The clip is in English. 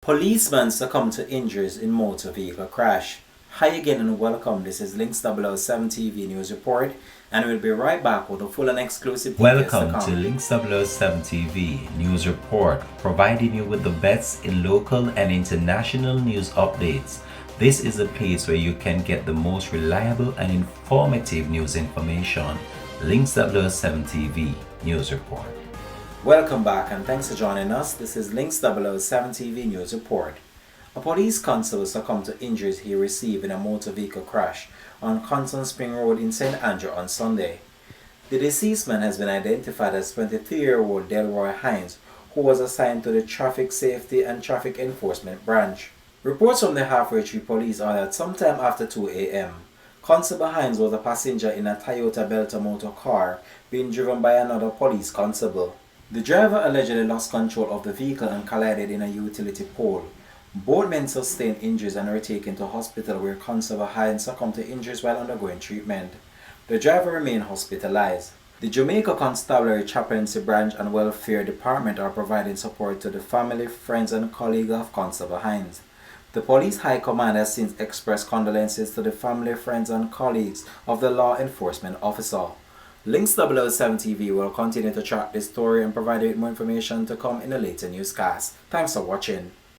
Policeman succumbed to injuries in motor vehicle crash. Hi again and welcome. This is Links 007 TV News Report, and we'll be right back with a full and exclusive details Welcome to Links 007 TV News Report, providing you with the best in local and international news updates. This is a place where you can get the most reliable and informative news information. Links 007 TV News Report. Welcome back and thanks for joining us. This is Links 007 TV News Report. A police constable succumbed to injuries he received in a motor vehicle crash on Constable Spring Road in St. Andrew on Sunday. The deceased man has been identified as 23-year-old Delroy Hines, who was assigned to the Traffic Safety and Traffic Enforcement Branch. Reports from the Halfway Tree Police are that sometime after 2 a.m., Constable Hines was a passenger in a Toyota Belter motor car being driven by another police constable. The driver allegedly lost control of the vehicle and collided in a utility pole. Both men sustained injuries and were taken to hospital, where Constable Hines succumbed to injuries while undergoing treatment. The driver remained hospitalized. The Jamaica Constabulary Chaplaincy Branch and Welfare Department are providing support to the family, friends and colleagues of Constable Hines. The Police High Command has since expressed condolences to the family, friends and colleagues of the law enforcement officer. Links 007 TV will continue to track this story and provide you with more information to come in a later newscast. Thanks for watching.